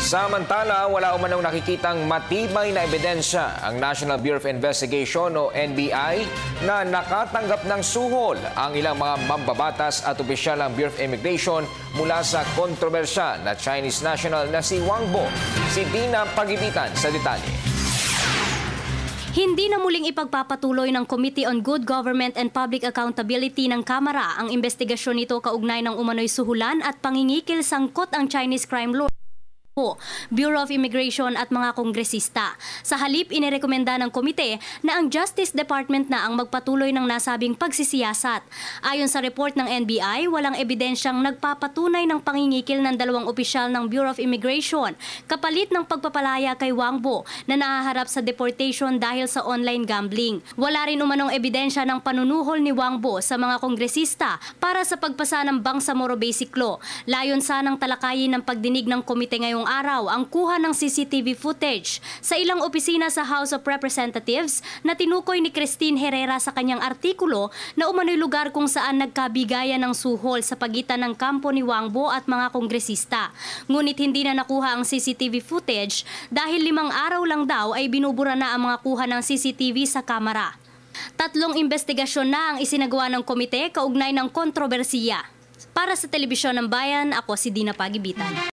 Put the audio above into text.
Samantala, wala umanong nakikitang matibay na ebidensya ang National Bureau of Investigation o NBI na nakatanggap ng suhol ang ilang mga mambabatas at opisyal ng Bureau of Immigration mula sa kontrobersyal na Chinese national na si Wang Bo. Si Dina Pagibitan sa detalye. Hindi na muling ipagpapatuloy ng Committee on Good Government and Public Accountability ng Kamara ang investigasyon nito kaugnay ng umano'y suhulan at pangingikil sangkot ang Chinese crime lord, Bureau of Immigration at mga kongresista. Sa halip, inirekomenda ng komite na ang Justice Department na ang magpatuloy ng nasabing pagsisiyasat. Ayon sa report ng NBI, walang ebidensyang nagpapatunay ng pangingikil ng dalawang opisyal ng Bureau of Immigration kapalit ng pagpapalaya kay Wang Bo na nahaharap sa deportation dahil sa online gambling. Wala rin umanong ebidensya ng panunuhol ni Wang Bo sa mga kongresista para sa pagpasa ng Bangsamoro Basic Law. Layon sanang talakayin ng pagdinig ng komite ngayong araw ang kuha ng CCTV footage sa ilang opisina sa House of Representatives na tinukoy ni Christine Herrera sa kanyang artikulo na umano'y lugar kung saan nagkabigayan ng suhol sa pagitan ng kampo ni Wang Bo at mga kongresista. Ngunit hindi na nakuha ang CCTV footage dahil 5 araw lang daw ay binubura na ang mga kuha ng CCTV sa Kamara. 3 investigasyon na ang isinagawa ng komite kaugnay ng kontrobersiya. Para sa Telebisyon ng Bayan, ako si Dina Pagibitan.